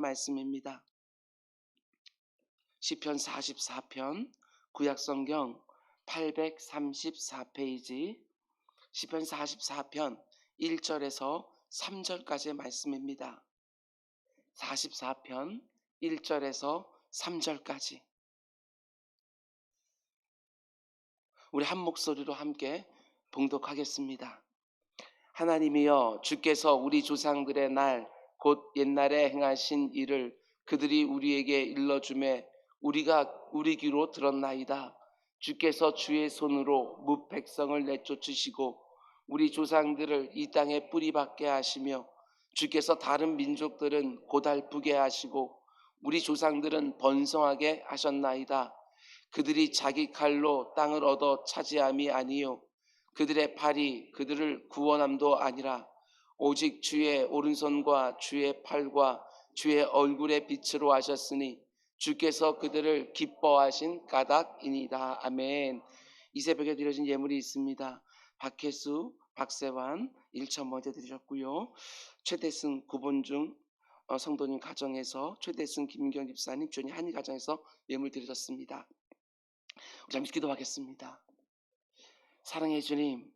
말씀입니다. 시편 44편 구약성경 834페이지 시편 44편 1절에서 3절까지의 말씀입니다. 44편 1절에서 3절까지 우리 한 목소리로 함께 봉독하겠습니다. 하나님이여, 주께서 우리 조상들의 날 곧 옛날에 행하신 일을 그들이 우리에게 일러주매 우리가 우리 귀로 들었나이다. 주께서 주의 손으로 뭇 백성을 내쫓으시고 우리 조상들을 이 땅에 뿌리박게 하시며 주께서 다른 민족들은 고달프게 하시고 우리 조상들은 번성하게 하셨나이다. 그들이 자기 칼로 땅을 얻어 차지함이 아니요 그들의 팔이 그들을 구원함도 아니라 오직 주의 오른손과 주의 팔과 주의 얼굴의 빛으로 하셨으니 주께서 그들을 기뻐하신 까닭이니이다. 아멘. 이 새벽에 드려진 예물이 있습니다. 박혜수, 박세환 1천 먼저 드리셨고요. 최대승 구본중 성도님 가정에서 최대승 김경 집사님 주님 한일 가정에서 예물 드리셨습니다. 잠시 기도하겠습니다. 사랑해 주님,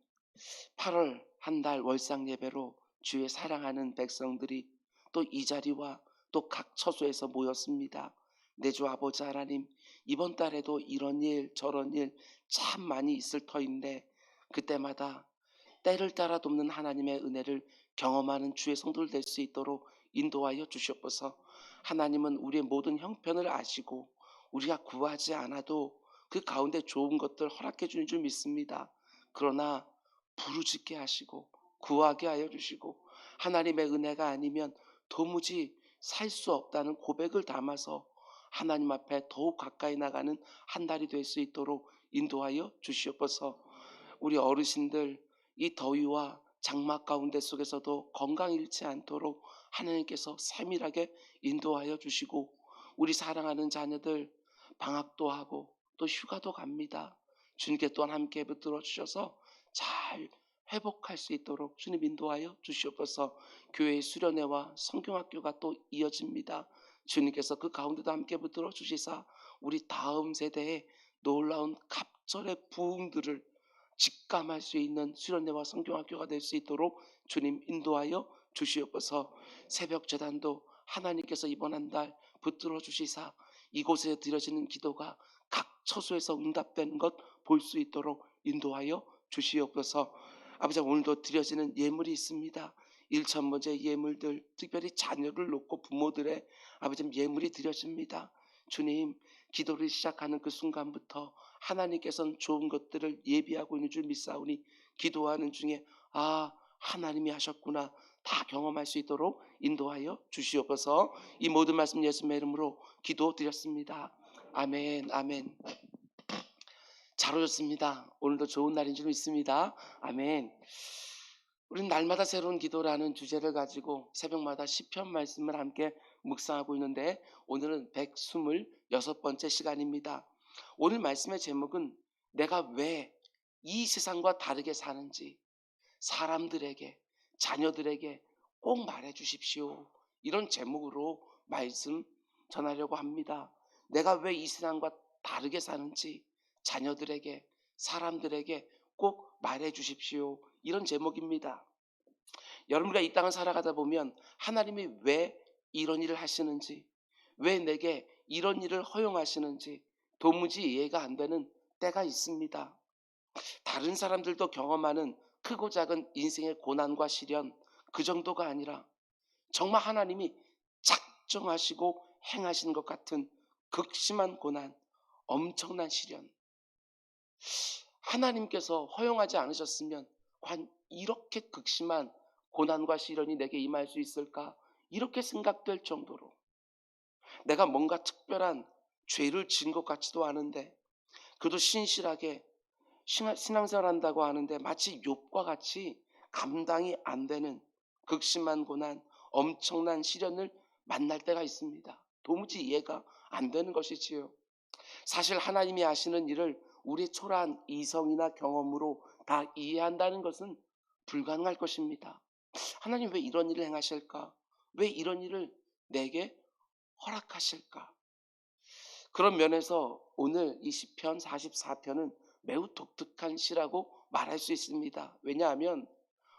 8월 한 달 월상 예배로 주의 사랑하는 백성들이 또 이 자리와 또 각 처소에서 모였습니다. 내 주 아버지 하나님, 이번 달에도 이런 일 저런 일 참 많이 있을 터인데 그때마다 때를 따라 돕는 하나님의 은혜를 경험하는 주의 성도들 될 수 있도록 인도하여 주시옵소서. 하나님은 우리의 모든 형편을 아시고 우리가 구하지 않아도 그 가운데 좋은 것들 허락해 주는 줄 믿습니다. 그러나 부르짖게 하시고 구하게 하여 주시고 하나님의 은혜가 아니면 도무지 살 수 없다는 고백을 담아서 하나님 앞에 더욱 가까이 나가는 한 달이 될 수 있도록 인도하여 주시옵소서. 우리 어르신들 이 더위와 장마 가운데 속에서도 건강 잃지 않도록 하나님께서 세밀하게 인도하여 주시고 우리 사랑하는 자녀들 방학도 하고 또 휴가도 갑니다. 주님께 또한 함께 붙들어 주셔서 잘 회복할 수 있도록 주님 인도하여 주시옵소서. 교회의 수련회와 성경학교가 또 이어집니다. 주님께서 그 가운데도 함께 붙들어 주시사 우리 다음 세대에 놀라운 갑절의 부흥들을 직감할 수 있는 수련회와 성경학교가 될 수 있도록 주님 인도하여 주시옵소서. 새벽 제단도 하나님께서 이번 한 달 붙들어 주시사 이곳에 드려지는 기도가 각 처소에서 응답되는 것 볼 수 있도록 인도하여 주시옵소서. 아버지, 오늘도 드려지는 예물이 있습니다. 1천 번째 예물들, 특별히 자녀를 놓고 부모들의 아버지 예물이 드려집니다. 주님, 기도를 시작하는 그 순간부터 하나님께서는 좋은 것들을 예비하고 있는 줄 믿사오니 기도하는 중에 하나님이 하셨구나 다 경험할 수 있도록 인도하여 주시옵소서. 이 모든 말씀 예수님의 이름으로 기도드렸습니다. 아멘. 아멘. 잘 오셨습니다. 오늘도 좋은 날인 줄 믿습니다. 아멘. 우리는 날마다 새로운 기도라는 주제를 가지고 새벽마다 시편 말씀을 함께 묵상하고 있는데 오늘은 126번째 시간입니다. 오늘 말씀의 제목은 내가 왜 이 세상과 다르게 사는지 사람들에게, 자녀들에게 꼭 말해 주십시오. 이런 제목으로 말씀 전하려고 합니다. 내가 왜 이 세상과 다르게 사는지 자녀들에게, 사람들에게 꼭 말해 주십시오. 이런 제목입니다. 여러분과 이 땅을 살아가다 보면 하나님이 왜 이런 일을 하시는지, 왜 내게 이런 일을 허용하시는지 도무지 이해가 안 되는 때가 있습니다. 다른 사람들도 경험하는 크고 작은 인생의 고난과 시련, 그 정도가 아니라 정말 하나님이 작정하시고 행하신 것 같은 극심한 고난, 엄청난 시련, 하나님께서 허용하지 않으셨으면 과연 이렇게 극심한 고난과 시련이 내게 임할 수 있을까? 이렇게 생각될 정도로 내가 뭔가 특별한 죄를 지은 것 같지도 않은데 그래도 신실하게 신앙생활 한다고 하는데 마치 욥과 같이 감당이 안 되는 극심한 고난, 엄청난 시련을 만날 때가 있습니다. 도무지 이해가 안 되는 것이지요. 사실 하나님이 하시는 일을 우리 초라한 이성이나 경험으로 다 이해한다는 것은 불가능할 것입니다. 하나님 왜 이런 일을 행하실까? 왜 이런 일을 내게 허락하실까? 그런 면에서 오늘 이 시편 44편은 매우 독특한 시라고 말할 수 있습니다. 왜냐하면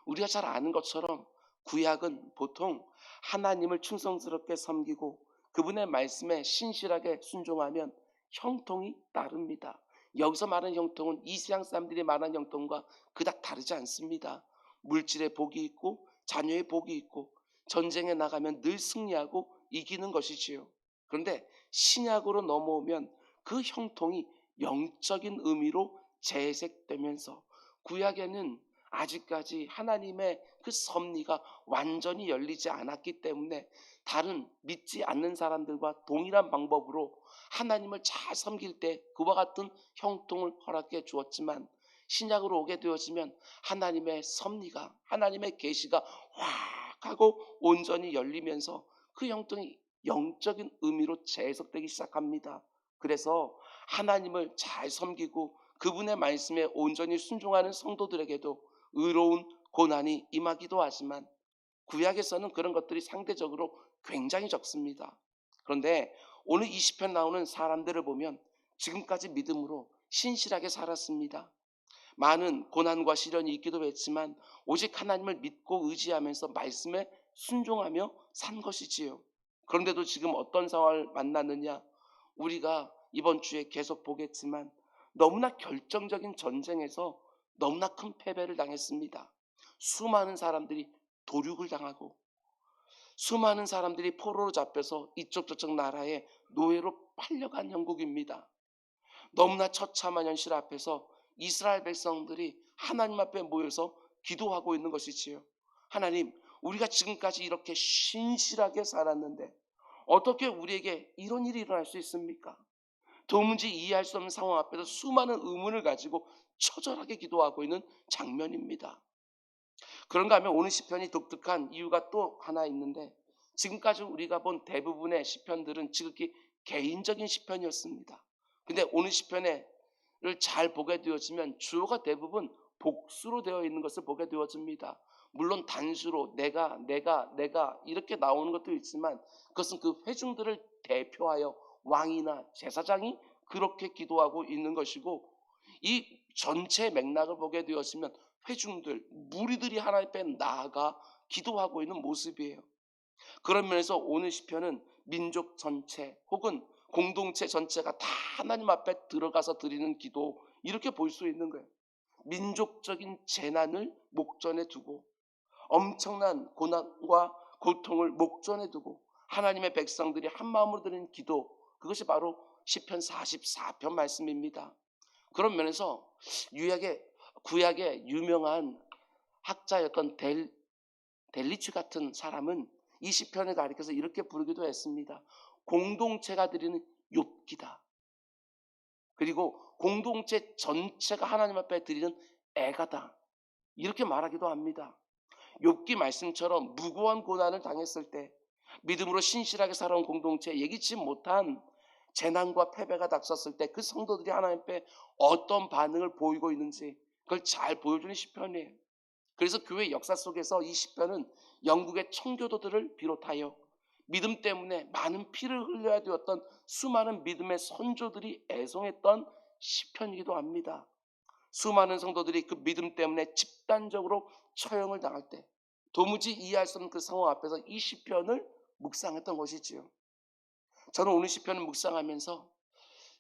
우리가 잘 아는 것처럼 구약은 보통 하나님을 충성스럽게 섬기고 그분의 말씀에 신실하게 순종하면 형통이 따릅니다. 여기서 말하는 형통은 이 세상 사람들이 말하는 형통과 그닥 다르지 않습니다. 물질의 복이 있고 자녀의 복이 있고 전쟁에 나가면 늘 승리하고 이기는 것이지요. 그런데 신약으로 넘어오면 그 형통이 영적인 의미로 재해석되면서 구약에는 아직까지 하나님의 그 섭리가 완전히 열리지 않았기 때문에 다른 믿지 않는 사람들과 동일한 방법으로 하나님을 잘 섬길 때 그와 같은 형통을 허락해 주었지만 신약으로 오게 되어지면 하나님의 섭리가 하나님의 계시가 확 하고 온전히 열리면서 그 형통이 영적인 의미로 재해석되기 시작합니다. 그래서 하나님을 잘 섬기고 그분의 말씀에 온전히 순종하는 성도들에게도 의로운 고난이 임하기도 하지만 구약에서는 그런 것들이 상대적으로 굉장히 적습니다. 그런데 오늘 20편 나오는 사람들을 보면 지금까지 믿음으로 신실하게 살았습니다. 많은 고난과 시련이 있기도 했지만 오직 하나님을 믿고 의지하면서 말씀에 순종하며 산 것이지요. 그런데도 지금 어떤 상황을 만났느냐? 우리가 이번 주에 계속 보겠지만 너무나 결정적인 전쟁에서 너무나 큰 패배를 당했습니다. 수많은 사람들이 도륙을 당하고 수많은 사람들이 포로로 잡혀서 이쪽 저쪽 나라에 노예로 팔려간 형국입니다. 너무나 처참한 현실 앞에서 이스라엘 백성들이 하나님 앞에 모여서 기도하고 있는 것이지요. 하나님, 우리가 지금까지 이렇게 신실하게 살았는데 어떻게 우리에게 이런 일이 일어날 수 있습니까? 도무지 이해할 수 없는 상황 앞에서 수많은 의문을 가지고 처절하게 기도하고 있는 장면입니다. 그런가 하면 오늘 시편이 독특한 이유가 또 하나 있는데 지금까지 우리가 본 대부분의 시편들은 지극히 개인적인 시편이었습니다. 근데 오늘 시편을 잘 보게 되어지면 주어가 대부분 복수로 되어 있는 것을 보게 되어집니다. 물론 단수로 내가 이렇게 나오는 것도 있지만 그것은 그 회중들을 대표하여 왕이나 제사장이 그렇게 기도하고 있는 것이고 이 전체 맥락을 보게 되었으면 회중들, 무리들이 하나님 앞에 나아가 기도하고 있는 모습이에요. 그런 면에서 오늘 시편은 민족 전체 혹은 공동체 전체가 다 하나님 앞에 들어가서 드리는 기도 이렇게 볼 수 있는 거예요. 민족적인 재난을 목전에 두고 엄청난 고난과 고통을 목전에 두고 하나님의 백성들이 한 마음으로 드리는 기도 그것이 바로 시편 44편 말씀입니다. 그런 면에서 구약의 유명한 학자였던 델리츠 같은 사람은 이 시편을 가리켜서 이렇게 부르기도 했습니다. 공동체가 드리는 욥기다. 그리고 공동체 전체가 하나님 앞에 드리는 애가다. 이렇게 말하기도 합니다. 욥기 말씀처럼 무고한 고난을 당했을 때 믿음으로 신실하게 살아온 공동체 예기치 못한 재난과 패배가 닥쳤을 때 그 성도들이 하나님 앞에 어떤 반응을 보이고 있는지 그걸 잘 보여주는 시편이에요. 그래서 교회 역사 속에서 이 시편은 영국의 청교도들을 비롯하여 믿음 때문에 많은 피를 흘려야 되었던 수많은 믿음의 선조들이 애송했던 시편이기도 합니다. 수많은 성도들이 그 믿음 때문에 집단적으로 처형을 당할 때 도무지 이해할 수 없는 그 상황 앞에서 이 시편을 묵상했던 것이지요. 저는 오늘 시편을 묵상하면서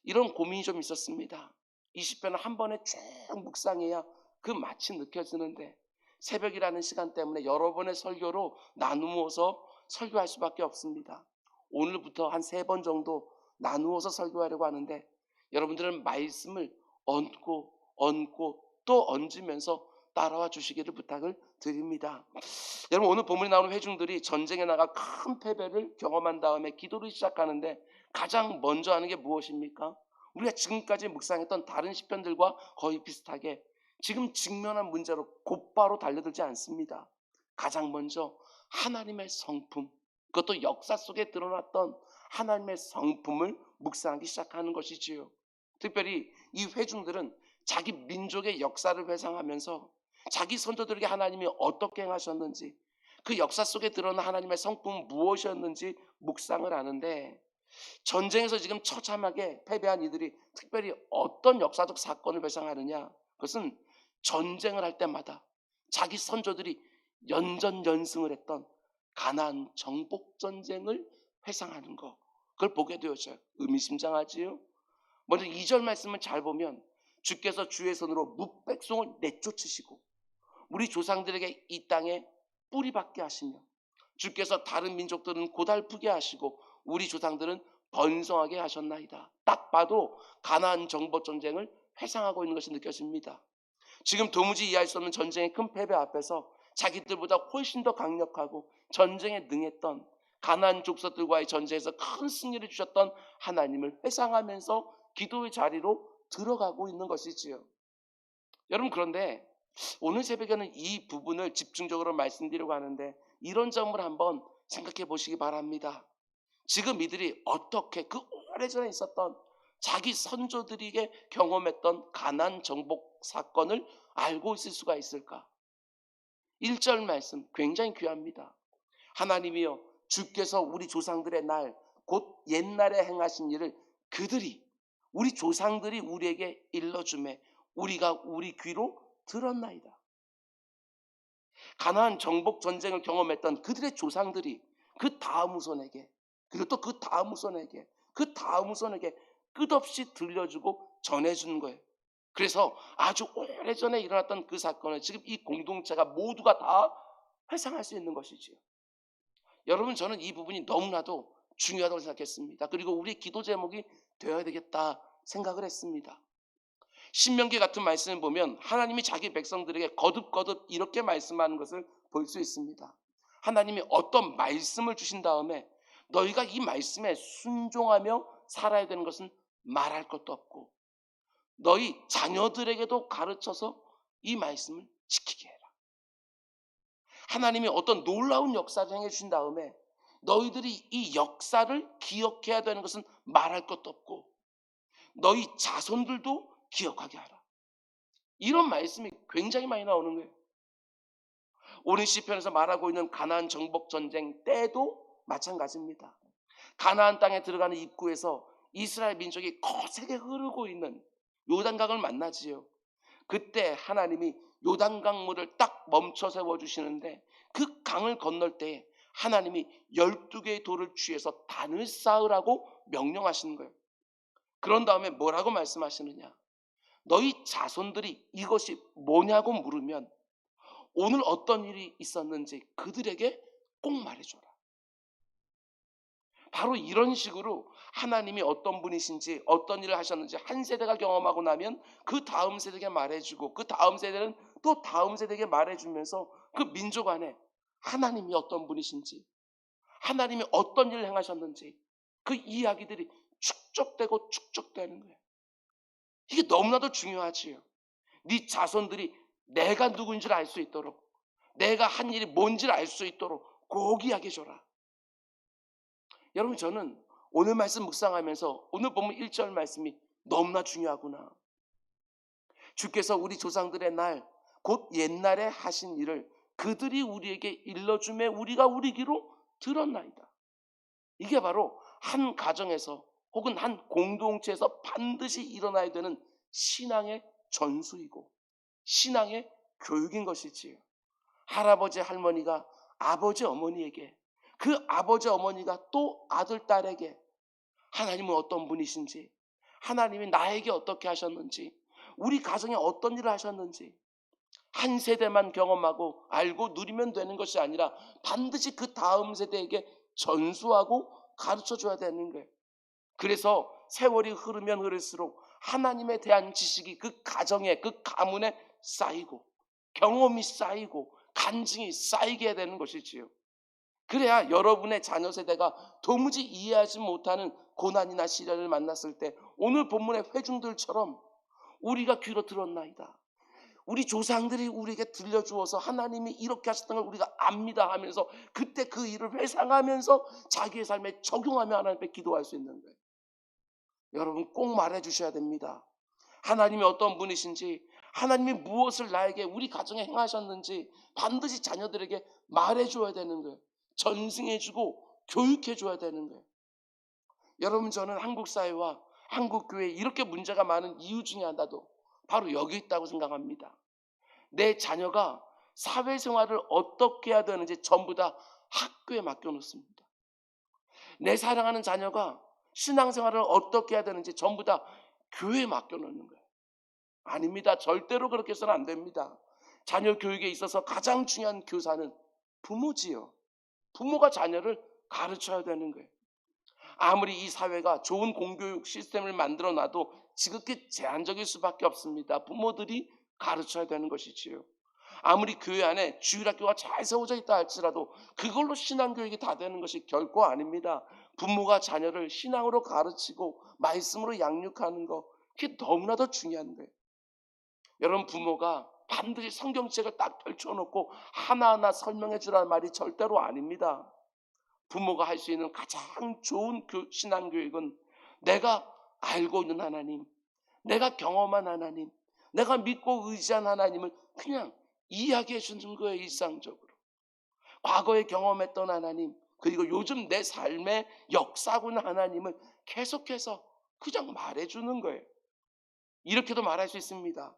이런 고민이 좀 있었습니다. 이 시편을 한 번에 쭉 묵상해야 그 맛이 느껴지는데 새벽이라는 시간 때문에 여러 번의 설교로 나누어서 설교할 수밖에 없습니다. 오늘부터 한 3번 정도 나누어서 설교하려고 하는데 여러분들은 말씀을 얹고 또 얹으면서 따라와 주시기를 부탁을 드립니다. 여러분 오늘 본문에 나오는 회중들이 전쟁에 나가 큰 패배를 경험한 다음에 기도를 시작하는데 가장 먼저 하는 게 무엇입니까? 우리가 지금까지 묵상했던 다른 시편들과 거의 비슷하게 지금 직면한 문제로 곧바로 달려들지 않습니다. 가장 먼저 하나님의 성품, 그것도 역사 속에 드러났던 하나님의 성품을 묵상하기 시작하는 것이지요. 특별히 이 회중들은 자기 민족의 역사를 회상하면서 자기 선조들에게 하나님이 어떻게 행하셨는지 그 역사 속에 드러난 하나님의 성품은 무엇이었는지 묵상을 하는데, 전쟁에서 지금 처참하게 패배한 이들이 특별히 어떤 역사적 사건을 발생하느냐, 그것은 전쟁을 할 때마다 자기 선조들이 연전연승을 했던 가나안 정복 전쟁을 회상하는 거, 그걸 보게 되어져요. 의미심장하지요. 먼저 2절 말씀을 잘 보면, 주께서 주의 손으로 묵백성을 내쫓으시고 우리 조상들에게 이 땅에 뿌리박게 하시며, 주께서 다른 민족들은 고달프게 하시고 우리 조상들은 번성하게 하셨나이다. 딱 봐도 가나안 정복 전쟁을 회상하고 있는 것이 느껴집니다. 지금 도무지 이해할 수 없는 전쟁의 큰 패배 앞에서 자기들보다 훨씬 더 강력하고 전쟁에 능했던 가나안 족속들과의 전쟁에서 큰 승리를 주셨던 하나님을 회상하면서 기도의 자리로 들어가고 있는 것이지요. 여러분, 그런데 오늘 새벽에는 이 부분을 집중적으로 말씀드리려고 하는데, 이런 점을 한번 생각해 보시기 바랍니다. 지금 이들이 어떻게 그 오래전에 있었던 자기 선조들에게 경험했던 가나안 정복 사건을 알고 있을 수가 있을까? 1절 말씀 굉장히 귀합니다. 하나님이여, 주께서 우리 조상들의 날 곧 옛날에 행하신 일을 그들이, 우리 조상들이 우리에게 일러주매 우리가 우리 귀로 들었나이다. 가나안 정복 전쟁을 경험했던 그들의 조상들이 그 다음 후손에게, 그리고 또 그 다음 후손에게, 그 다음 후손에게 끝없이 들려주고 전해주는 거예요. 그래서 아주 오래전에 일어났던 그 사건을 지금 이 공동체가 모두가 다 회상할 수 있는 것이지요. 여러분, 저는 이 부분이 너무나도 중요하다고 생각했습니다. 그리고 우리 기도 제목이 되어야 되겠다 생각을 했습니다. 신명기 같은 말씀을 보면 하나님이 자기 백성들에게 거듭거듭 이렇게 말씀하는 것을 볼 수 있습니다. 하나님이 어떤 말씀을 주신 다음에 너희가 이 말씀에 순종하며 살아야 되는 것은 말할 것도 없고, 너희 자녀들에게도 가르쳐서 이 말씀을 지키게 해라. 하나님이 어떤 놀라운 역사를 행해 주신 다음에 너희들이 이 역사를 기억해야 되는 것은 말할 것도 없고, 너희 자손들도 기억하게 하라. 이런 말씀이 굉장히 많이 나오는 거예요. 오늘 시편에서 말하고 있는 가나안 정복 전쟁 때도 마찬가지입니다. 가나안 땅에 들어가는 입구에서 이스라엘 민족이 거세게 흐르고 있는 요단강을 만나지요. 그때 하나님이 요단강 물을 딱 멈춰 세워주시는데, 그 강을 건널 때 하나님이 12개의 돌을 취해서 단을 쌓으라고 명령하시는 거예요. 그런 다음에 뭐라고 말씀하시느냐, 너희 자손들이 이것이 뭐냐고 물으면 오늘 어떤 일이 있었는지 그들에게 꼭 말해줘라. 바로 이런 식으로 하나님이 어떤 분이신지, 어떤 일을 하셨는지 한 세대가 경험하고 나면 그 다음 세대에게 말해주고, 그 다음 세대는 또 다음 세대에게 말해주면서 그 민족 안에 하나님이 어떤 분이신지, 하나님이 어떤 일을 행하셨는지 그 이야기들이 축적되고 축적되는 거예요. 이게 너무나도 중요하지요. 네 자손들이 내가 누군지를 알 수 있도록, 내가 한 일이 뭔지를 알 수 있도록 꼭 이야기해줘라. 여러분, 저는 오늘 말씀 묵상하면서 오늘 보면 1절 말씀이 너무나 중요하구나. 주께서 우리 조상들의 날 곧 옛날에 하신 일을 그들이 우리에게 일러주매 우리가 우리 귀로 들었나이다. 이게 바로 한 가정에서 혹은 한 공동체에서 반드시 일어나야 되는 신앙의 전수이고 신앙의 교육인 것이지요. 할아버지 할머니가 아버지 어머니에게, 그 아버지 어머니가 또 아들 딸에게 하나님은 어떤 분이신지, 하나님이 나에게 어떻게 하셨는지, 우리 가정에 어떤 일을 하셨는지 한 세대만 경험하고 알고 누리면 되는 것이 아니라 반드시 그 다음 세대에게 전수하고 가르쳐줘야 되는 거예요. 그래서 세월이 흐르면 흐를수록 하나님에 대한 지식이 그 가정에, 그 가문에 쌓이고 경험이 쌓이고 간증이 쌓이게 되는 것이지요. 그래야 여러분의 자녀 세대가 도무지 이해하지 못하는 고난이나 시련을 만났을 때 오늘 본문의 회중들처럼 우리가 귀로 들었나이다, 우리 조상들이 우리에게 들려주어서 하나님이 이렇게 하셨던 걸 우리가 압니다 하면서 그때 그 일을 회상하면서 자기의 삶에 적용하며 하나님 앞에 기도할 수 있는 거예요. 여러분, 꼭 말해 주셔야 됩니다. 하나님이 어떤 분이신지, 하나님이 무엇을 나에게 우리 가정에 행하셨는지 반드시 자녀들에게 말해줘야 되는 거예요. 전승해주고 교육해줘야 되는 거예요. 여러분, 저는 한국 사회와 한국 교회에 이렇게 문제가 많은 이유 중에 하나도 바로 여기 있다고 생각합니다. 내 자녀가 사회생활을 어떻게 해야 되는지 전부 다 학교에 맡겨놓습니다. 내 사랑하는 자녀가 신앙생활을 어떻게 해야 되는지 전부 다 교회에 맡겨놓는 거예요. 아닙니다. 절대로 그렇게 해서는 안 됩니다. 자녀 교육에 있어서 가장 중요한 교사는 부모지요. 부모가 자녀를 가르쳐야 되는 거예요. 아무리 이 사회가 좋은 공교육 시스템을 만들어 놔도 지극히 제한적일 수밖에 없습니다. 부모들이 가르쳐야 되는 것이지요. 아무리 교회 안에 주일학교가 잘 세워져 있다 할지라도 그걸로 신앙교육이 다 되는 것이 결코 아닙니다. 부모가 자녀를 신앙으로 가르치고 말씀으로 양육하는 것, 그게 너무나도 중요한 거예요. 여러분, 부모가 반드시 성경책을 딱 펼쳐놓고 하나하나 설명해 주라는 말이 절대로 아닙니다. 부모가 할 수 있는 가장 좋은 신앙교육은 내가 알고 있는 하나님, 내가 경험한 하나님, 내가 믿고 의지한 하나님을 그냥 이야기해 주는 거예요. 일상적으로 과거에 경험했던 하나님, 그리고 요즘 내 삶에 역사하고 있는 하나님을 계속해서 그냥 말해주는 거예요. 이렇게도 말할 수 있습니다.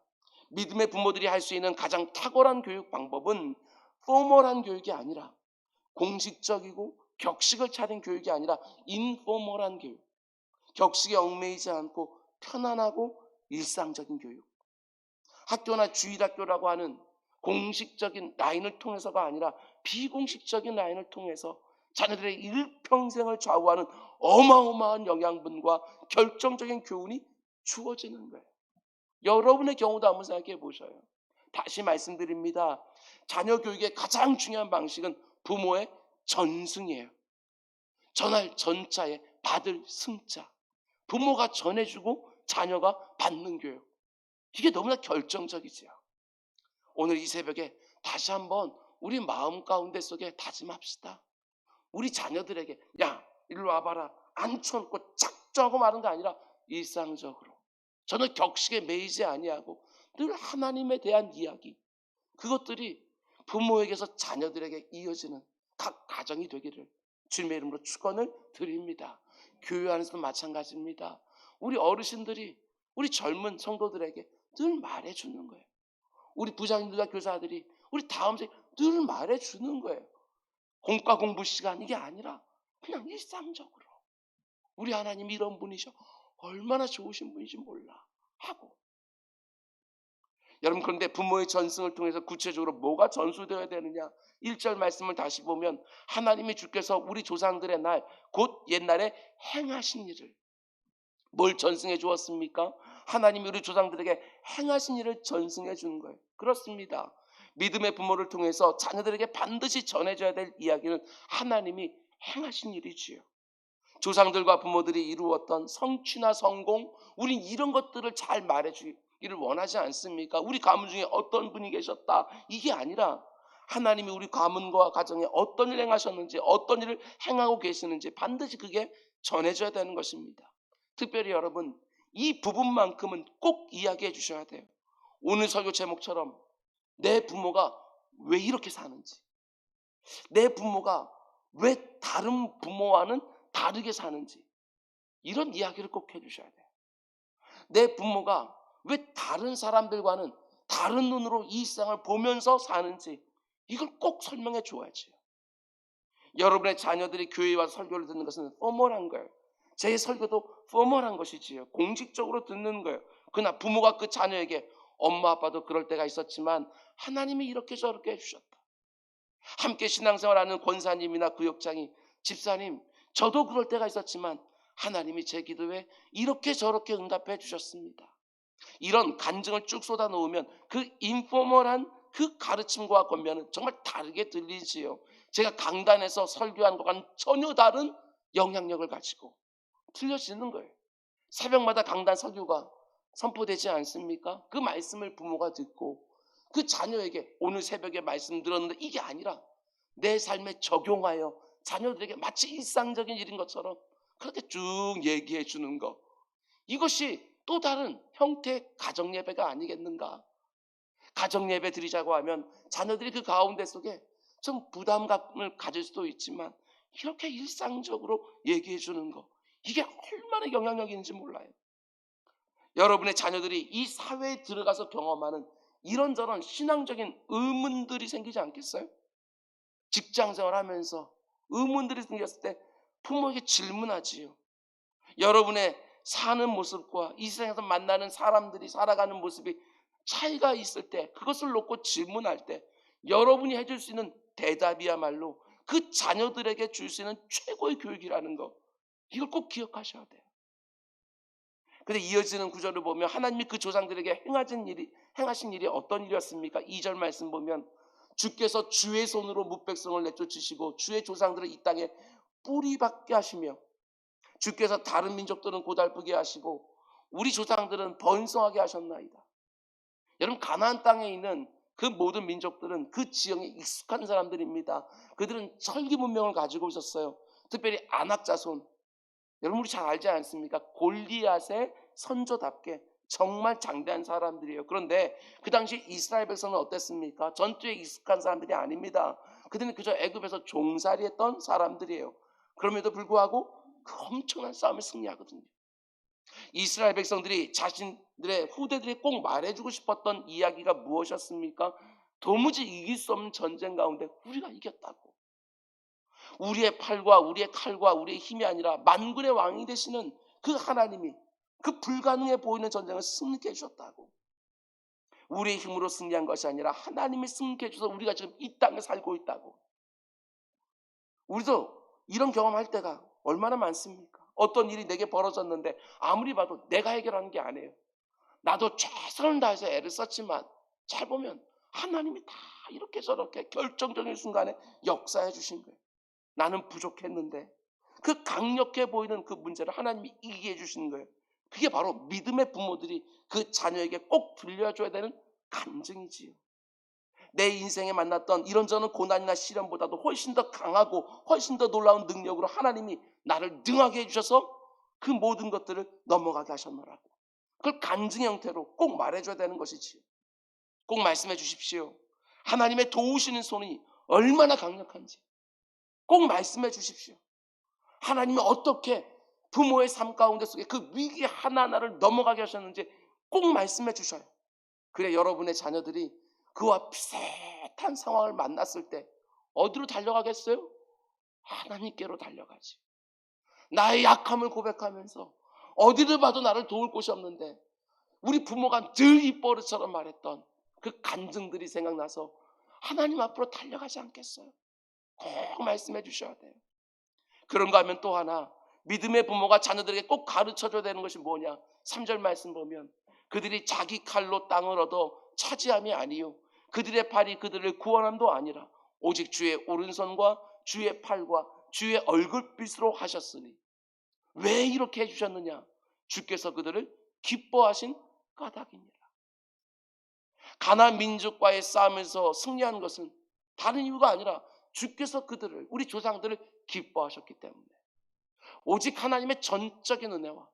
믿음의 부모들이 할 수 있는 가장 탁월한 교육 방법은 포멀한 교육이 아니라, 공식적이고 격식을 차린 교육이 아니라 인포멀한 교육, 격식에 얽매이지 않고 편안하고 일상적인 교육. 학교나 주일학교라고 하는 공식적인 라인을 통해서가 아니라 비공식적인 라인을 통해서 자녀들의 일평생을 좌우하는 어마어마한 영양분과 결정적인 교훈이 주어지는 거예요. 여러분의 경우도 한번 생각해 보셔요. 다시 말씀드립니다. 자녀 교육의 가장 중요한 방식은 부모의 전승이에요. 전할 전자에 받을 승자. 부모가 전해주고 자녀가 받는 교육. 이게 너무나 결정적이지요. 오늘 이 새벽에 다시 한번 우리 마음 가운데 속에 다짐합시다. 우리 자녀들에게 야, 일로 와봐라, 앉혀놓고 작정하고 말하는 게 아니라 일상적으로, 저는 격식에 매이지 아니하고 늘 하나님에 대한 이야기, 그것들이 부모에게서 자녀들에게 이어지는 각 가정이 되기를 주님의 이름으로 축원을 드립니다. 교회 안에서도 마찬가지입니다. 우리 어르신들이 우리 젊은 성도들에게 늘 말해주는 거예요. 우리 부장님들과 교사들이 우리 다음 세대 늘 말해주는 거예요. 공과 공부 시간 이게 아니라 그냥 일상적으로 우리 하나님이 이런 분이셔, 얼마나 좋으신 분인지 몰라 하고. 여러분, 그런데 부모의 전승을 통해서 구체적으로 뭐가 전수되어야 되느냐? 1절 말씀을 다시 보면 하나님이 주께서 우리 조상들의 날 곧 옛날에 행하신 일을, 뭘 전승해 주었습니까? 하나님이 우리 조상들에게 행하신 일을 전승해 주는 거예요. 그렇습니다. 믿음의 부모를 통해서 자녀들에게 반드시 전해줘야 될 이야기는 하나님이 행하신 일이지요. 조상들과 부모들이 이루었던 성취나 성공, 우린 이런 것들을 잘 말해주기를 원하지 않습니까? 우리 가문 중에 어떤 분이 계셨다, 이게 아니라 하나님이 우리 가문과 가정에 어떤 일을 행하셨는지, 어떤 일을 행하고 계시는지 반드시 그게 전해져야 되는 것입니다. 특별히 여러분, 이 부분만큼은 꼭 이야기해 주셔야 돼요. 오늘 설교 제목처럼 내 부모가 왜 이렇게 사는지, 내 부모가 왜 다른 부모와는 다르게 사는지, 이런 이야기를 꼭 해주셔야 돼요. 내 부모가 왜 다른 사람들과는 다른 눈으로 이 세상을 보면서 사는지, 이걸 꼭 설명해 줘야지요. 여러분의 자녀들이 교회에 와서 설교를 듣는 것은 포멀한 거예요. 제 설교도 포멀한 것이지요. 공식적으로 듣는 거예요. 그러나 부모가 그 자녀에게 엄마 아빠도 그럴 때가 있었지만 하나님이 이렇게 저렇게 해주셨다. 함께 신앙생활하는 권사님이나 구역장이 집사님, 저도 그럴 때가 있었지만 하나님이 제 기도에 이렇게 저렇게 응답해 주셨습니다. 이런 간증을 쭉 쏟아 놓으면 그 인포멀한 그 가르침과 권면은 정말 다르게 들리지요. 제가 강단에서 설교한 것과는 전혀 다른 영향력을 가지고 들려지는 거예요. 새벽마다 강단 설교가 선포되지 않습니까? 그 말씀을 부모가 듣고 그 자녀에게 오늘 새벽에 말씀 들었는데 이게 아니라 내 삶에 적용하여 자녀들에게 마치 일상적인 일인 것처럼 그렇게 쭉 얘기해 주는 것, 이것이 또 다른 형태의 가정예배가 아니겠는가? 가정 예배 드리자고 하면 자녀들이 그 가운데 속에 좀 부담감을 가질 수도 있지만 이렇게 일상적으로 얘기해 주는 거, 이게 얼마나 영향력이 있는지 몰라요. 여러분의 자녀들이 이 사회에 들어가서 경험하는 이런저런 신앙적인 의문들이 생기지 않겠어요? 직장 생활하면서 의문들이 생겼을 때 부모에게 질문하지요. 여러분의 사는 모습과 이 세상에서 만나는 사람들이 살아가는 모습이 차이가 있을 때, 그것을 놓고 질문할 때 여러분이 해줄 수 있는 대답이야말로 그 자녀들에게 줄 수 있는 최고의 교육이라는 거, 이걸 꼭 기억하셔야 돼요. 근데 이어지는 구절을 보면 하나님이 그 조상들에게 행하신 일이 어떤 일이었습니까? 2절 말씀 보면 주께서 주의 손으로 뭇백성을 내쫓으시고 주의 조상들을 이 땅에 뿌리박게 하시며 주께서 다른 민족들은 고달프게 하시고 우리 조상들은 번성하게 하셨나이다. 여러분, 가나안 땅에 있는 그 모든 민족들은 그 지형에 익숙한 사람들입니다. 그들은 철기 문명을 가지고 있었어요. 특별히 아낙 자손, 여러분 우리 잘 알지 않습니까? 골리앗의 선조답게 정말 장대한 사람들이에요. 그런데 그 당시 이스라엘 백성은 어땠습니까? 전투에 익숙한 사람들이 아닙니다. 그들은 그저 애굽에서 종살이했던 사람들이에요. 그럼에도 불구하고 그 엄청난 싸움을 승리하거든요. 이스라엘 백성들이 자신들의 후대들이 꼭 말해주고 싶었던 이야기가 무엇이었습니까? 도무지 이길 수 없는 전쟁 가운데 우리가 이겼다고. 우리의 팔과 우리의 칼과 우리의 힘이 아니라 만군의 왕이 되시는 그 하나님이 그 불가능해 보이는 전쟁을 승리케 해주셨다고. 우리의 힘으로 승리한 것이 아니라 하나님이 승리케 해주셔서 우리가 지금 이 땅에 살고 있다고. 우리도 이런 경험할 때가 얼마나 많습니까? 어떤 일이 내게 벌어졌는데 아무리 봐도 내가 해결하는 게 아니에요. 나도 최선을 다해서 애를 썼지만 잘 보면 하나님이 다 이렇게 저렇게 결정적인 순간에 역사해 주신 거예요. 나는 부족했는데 그 강력해 보이는 그 문제를 하나님이 이기게 해주시는 거예요. 그게 바로 믿음의 부모들이 그 자녀에게 꼭 들려줘야 되는 간증이지요. 내 인생에 만났던 이런저런 고난이나 시련보다도 훨씬 더 강하고 훨씬 더 놀라운 능력으로 하나님이 나를 능하게 해주셔서 그 모든 것들을 넘어가게 하셨노라고. 그걸 간증 형태로 꼭 말해줘야 되는 것이지요. 꼭 말씀해 주십시오. 하나님의 도우시는 손이 얼마나 강력한지 꼭 말씀해 주십시오. 하나님이 어떻게 부모의 삶 가운데 속에 그 위기 하나하나를 넘어가게 하셨는지 꼭 말씀해 주셔요. 그래 여러분의 자녀들이 그와 비슷한 상황을 만났을 때 어디로 달려가겠어요? 하나님께로 달려가지. 나의 약함을 고백하면서 어디를 봐도 나를 도울 곳이 없는데 우리 부모가 늘 입버릇처럼 말했던 그 간증들이 생각나서 하나님 앞으로 달려가지 않겠어요? 꼭 말씀해 주셔야 돼요. 그런가 하면 또 하나, 믿음의 부모가 자녀들에게 꼭 가르쳐줘야 되는 것이 뭐냐? 3절 말씀 보면 그들이 자기 칼로 땅을 얻어 차지함이 아니요 그들의 팔이 그들을 구원함도 아니라 오직 주의 오른손과 주의 팔과 주의 얼굴빛으로 하셨으니. 왜 이렇게 해주셨느냐? 주께서 그들을 기뻐하신 까닭이니라. 가나안 민족과의 싸움에서 승리한 것은 다른 이유가 아니라 주께서 그들을, 우리 조상들을 기뻐하셨기 때문에, 오직 하나님의 전적인 은혜와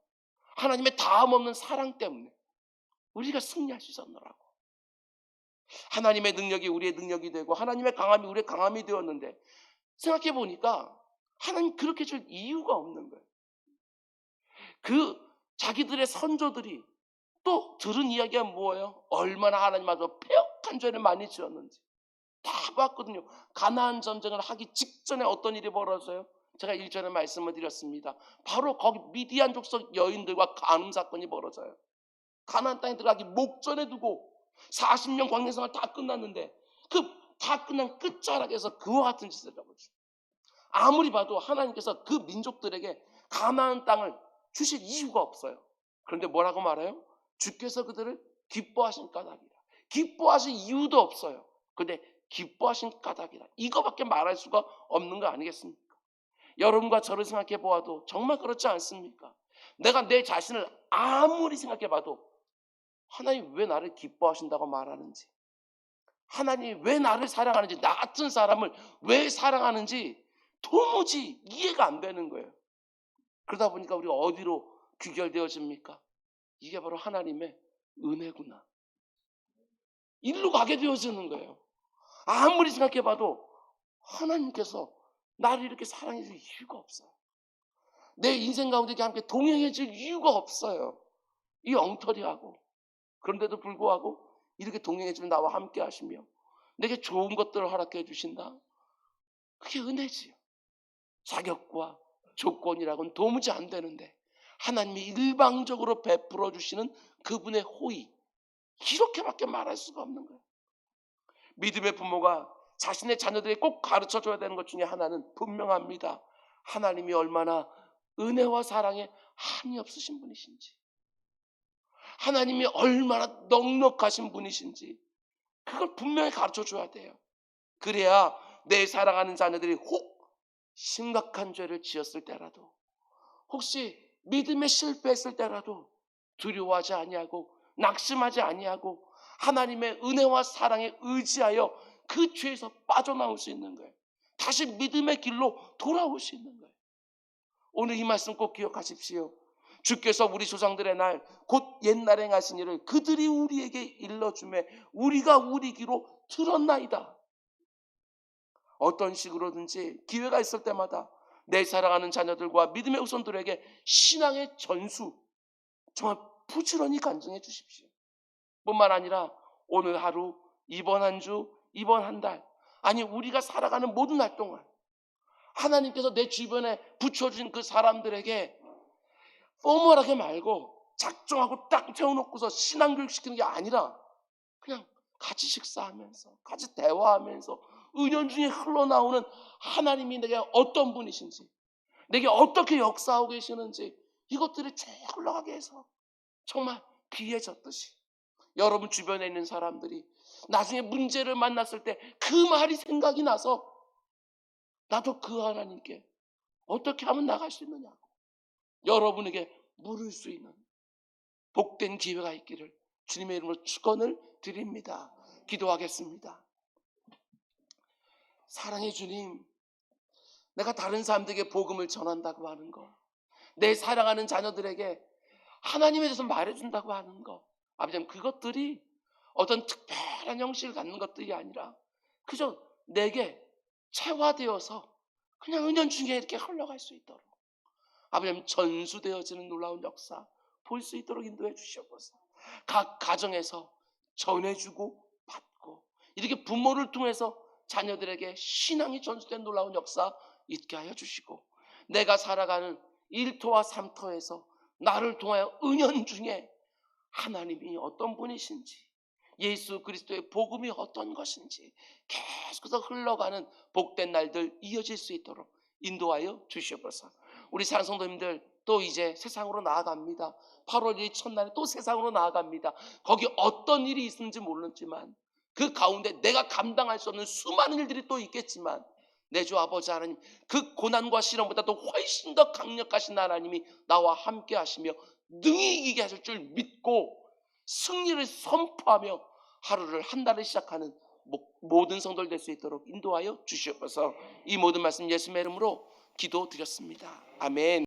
하나님의 다음 없는 사랑 때문에 우리가 승리할 수 있었노라고. 하나님의 능력이 우리의 능력이 되고 하나님의 강함이 우리의 강함이 되었는데 생각해 보니까 하나님 그렇게 줄 이유가 없는 거예요. 그 자기들의 선조들이 또 들은 이야기가 뭐예요? 얼마나 하나님 앞에서 폐역한 죄를 많이 지었는지 다 봤거든요. 가나안 전쟁을 하기 직전에 어떤 일이 벌어져요? 제가 1절에 말씀을 드렸습니다. 바로 거기 미디안 족속 여인들과 간음 사건이 벌어져요. 가나안 땅에 들어가기 목전에 두고 40년 광야생활 다 끝났는데 그 다 끝난 끝자락에서 그와 같은 짓을 해버리죠. 아무리 봐도 하나님께서 그 민족들에게 가나안 땅을 주실 이유가 없어요. 그런데 뭐라고 말해요? 주께서 그들을 기뻐하신 까닭이라. 기뻐하신 이유도 없어요. 그런데 기뻐하신 까닭이라. 이거밖에 말할 수가 없는 거 아니겠습니까? 여러분과 저를 생각해 보아도 정말 그렇지 않습니까? 내가 내 자신을 아무리 생각해 봐도 하나님 왜 나를 기뻐하신다고 말하는지, 하나님이 왜 나를 사랑하는지, 나 같은 사람을 왜 사랑하는지 도무지 이해가 안 되는 거예요. 그러다 보니까 우리가 어디로 귀결되어집니까? 이게 바로 하나님의 은혜구나. 일로 가게 되어지는 거예요. 아무리 생각해봐도 하나님께서 나를 이렇게 사랑해 줄 이유가 없어요. 내 인생 가운데 이렇게 함께 동행해 줄 이유가 없어요. 이 엉터리하고. 그런데도 불구하고 이렇게 동행해 주면 나와 함께 하시며 내게 좋은 것들을 허락해 주신다. 그게 은혜지요. 자격과 조건이라고는 도무지 안 되는데 하나님이 일방적으로 베풀어 주시는 그분의 호의, 이렇게밖에 말할 수가 없는 거예요. 믿음의 부모가 자신의 자녀들에게 꼭 가르쳐줘야 되는 것 중에 하나는 분명합니다. 하나님이 얼마나 은혜와 사랑에 한이 없으신 분이신지, 하나님이 얼마나 넉넉하신 분이신지 그걸 분명히 가르쳐줘야 돼요. 그래야 내 사랑하는 자녀들이 혹 심각한 죄를 지었을 때라도, 혹시 믿음에 실패했을 때라도 두려워하지 아니하고 낙심하지 아니하고 하나님의 은혜와 사랑에 의지하여 그 죄에서 빠져나올 수 있는 거예요. 다시 믿음의 길로 돌아올 수 있는 거예요. 오늘 이 말씀 꼭 기억하십시오. 주께서 우리 조상들의 날 곧 옛날에 행하신 일을 그들이 우리에게 일러주매 우리가 우리 귀로 들었나이다. 어떤 식으로든지 기회가 있을 때마다 내 사랑하는 자녀들과 믿음의 후손들에게 신앙의 전수 정말 부지런히 간증해 주십시오. 뿐만 아니라 오늘 하루, 이번 한 주, 이번 한 달, 아니 우리가 살아가는 모든 날 동안 하나님께서 내 주변에 붙여준 그 사람들에게 포멀하게 말고 작정하고 딱 세워놓고서 신앙교육 시키는 게 아니라 그냥 같이 식사하면서 같이 대화하면서 은연중에 흘러나오는 하나님이 내게 어떤 분이신지, 내게 어떻게 역사하고 계시는지 이것들이 쭉 흘러가게 해서 정말 비에 젖듯이 여러분 주변에 있는 사람들이 나중에 문제를 만났을 때 그 말이 생각이 나서 나도 그 하나님께 어떻게 하면 나갈 수 있느냐고 여러분에게 물을 수 있는 복된 기회가 있기를 주님의 이름으로 축원을 드립니다. 기도하겠습니다. 사랑의 주님, 내가 다른 사람들에게 복음을 전한다고 하는 거, 내 사랑하는 자녀들에게 하나님에 대해서 말해준다고 하는 거, 아버지 그것들이 어떤 특별한 형식을 갖는 것들이 아니라 그저 내게 체화되어서 그냥 은연중에 이렇게 흘러갈 수 있도록 아버지 전수되어지는 놀라운 역사 볼 수 있도록 인도해 주시옵소서. 각 가정에서 전해주고 받고 이렇게 부모를 통해서 자녀들에게 신앙이 전수된 놀라운 역사 있게 하여 주시고 내가 살아가는 1터와 3터에서 나를 통하여 은연중에 하나님이 어떤 분이신지 예수 그리스도의 복음이 어떤 것인지 계속해서 흘러가는 복된 날들 이어질 수 있도록 인도하여 주시옵소서. 우리 사랑 성도님들 또 이제 세상으로 나아갑니다. 8월 1일 첫날에 또 세상으로 나아갑니다. 거기 어떤 일이 있는지 모르지만 그 가운데 내가 감당할 수 없는 수많은 일들이 또 있겠지만 내 주 아버지 하나님 그 고난과 시련보다도 훨씬 더 강력하신 하나님이 나와 함께 하시며 능히 이기게 하실 줄 믿고 승리를 선포하며 하루를 한 달을 시작하는 모든 성도들 될 수 있도록 인도하여 주시옵소서. 이 모든 말씀 예수님의 이름으로 기도드렸습니다. 아멘.